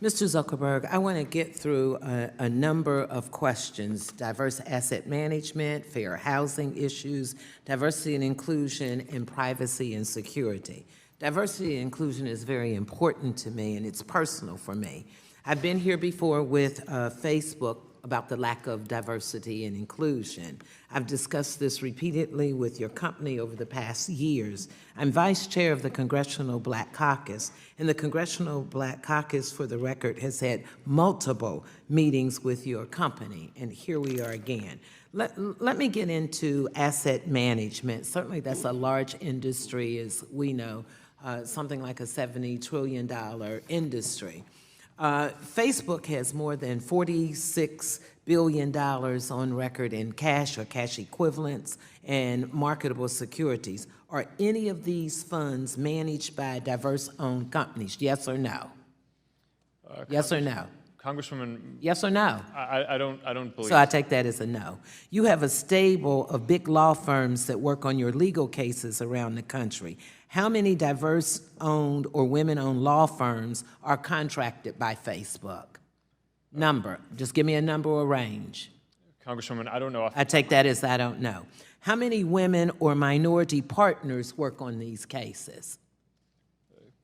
Mr. Zuckerberg, I want to get through a number of questions: diverse asset management, fair housing issues, diversity and inclusion, and privacy and security. Diversity and inclusion is very important to me, and it's personal for me. I've been here before with Facebook about the lack of diversity and inclusion. I've discussed this repeatedly with your company over the past years. I'm vice chair of the Congressional Black Caucus, and the Congressional Black Caucus, for the record, has had multiple meetings with your company, and here we are again. Let me get into asset management. Certainly that's a large industry, as we know, something like a $70 trillion industry. Facebook has more than $46 billion on record in cash or cash equivalents and marketable securities. Are any of these funds managed by diverse-owned companies? Yes or no? Yes or no? Congresswoman. Yes or no? I don't believe. So I take that as a no. You have a stable of big law firms that work on your legal cases around the country. How many diverse-owned or women-owned law firms are contracted by Facebook? Number. Just give me a number or range. Congresswoman, I don't know. I take that as I don't know. How many women or minority partners work on these cases?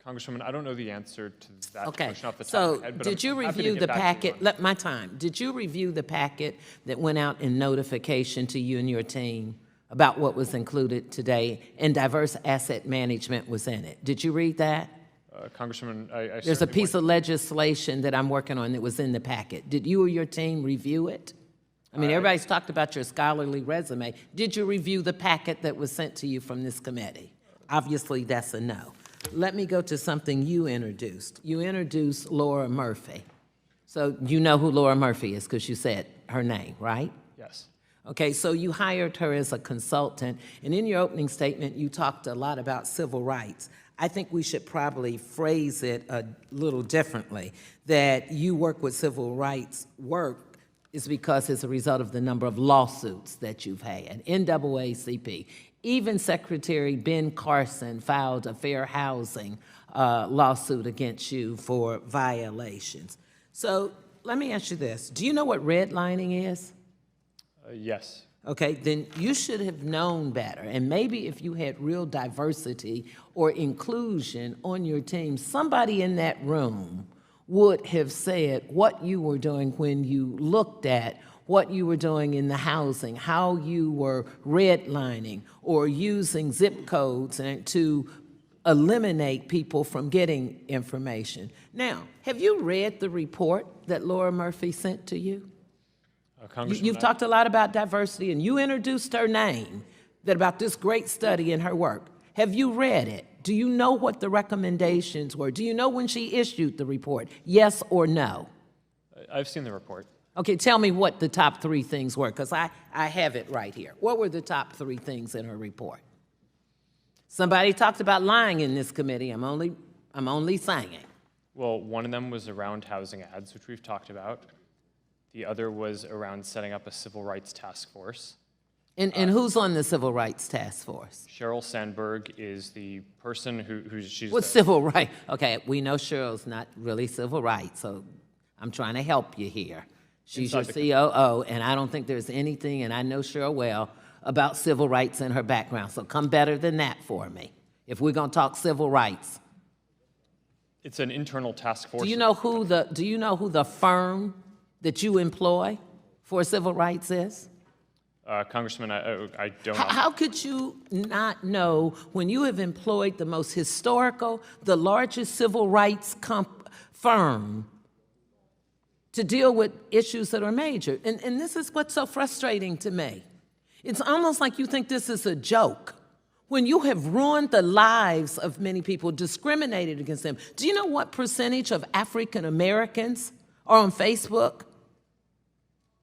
Congresswoman, I don't know the answer to that question off the top so of my head. But did you review the packet? My time. Did you review the packet that went out in notification to you and your team about what was included today, and diverse asset management was in it? Did you read that? Congresswoman, There's a piece of legislation that I'm working on that was in the packet. Did you or your team review it? I mean, everybody's talked about your scholarly resume. Did you review the packet that was sent to you from this committee? Obviously, that's a no. Let me go to something you introduced. You introduced Laura Murphy. So you know who Laura Murphy is because you said her name, right? Yes. Okay, so you hired her as a consultant, and in your opening statement, you talked a lot about civil rights. I think we should probably phrase it a little differently, that you work with civil rights work is because it's a result of the number of lawsuits that you've had. NAACP, even Secretary Ben Carson filed a fair housing lawsuit against you for violations. So let me ask you this. Do you know what redlining is? Yes. Okay, then you should have known better. And maybe if you had real diversity or inclusion on your team, somebody in that room would have said what you were doing when you looked at what you were doing in the housing, how you were redlining or using zip codes to eliminate people from getting information. Now, have you read the report that Laura Murphy sent to you? You've talked a lot about diversity, and you introduced her name about this great study in her work. Have you read it? Do you know what the recommendations were? Do you know when she issued the report? Yes or no? I've seen the report. Okay, tell me what the top 3 things were, because I have it right here. What were the top 3 things in her report? Somebody talked about lying in this committee. I'm only saying it. Well, one of them was around housing ads, which we've talked about. The other was around setting up a civil rights task force. And who's on the civil rights task force? Sheryl Sandberg is the person who's What's civil rights? Okay, we know Cheryl's not really civil rights, so I'm trying to help you here. She's your COO, and I don't think there's anything, and I know Cheryl well, about civil rights in her background. So come better than that for me, if we're going to talk civil rights. It's an internal task force. Do you know who the firm that you employ for civil rights is? Congressman, I don't know. How could you not know when you have employed the most historical, the largest civil rights firm to deal with issues that are major? And this is what's so frustrating to me. It's almost like you think this is a joke when you have ruined the lives of many people, discriminated against them. Do you know what percentage of African Americans are on Facebook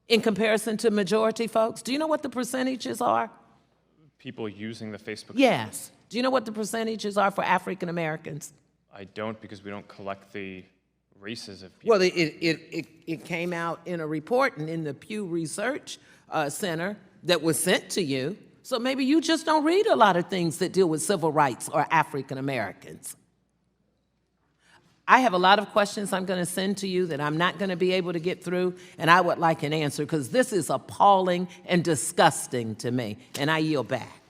in comparison to majority folks? Do you know what the percentages are? People using the Facebook? Yes. Do you know what the percentages are for African Americans? I don't, because we don't collect the races of people. Well, it came out in a report and in the Pew Research Center that was sent to you. So maybe you just don't read a lot of things that deal with civil rights or African Americans. I have a lot of questions I'm going to send to you that I'm not going to be able to get through, and I would like an answer, because this is appalling and disgusting to me, and I yield back.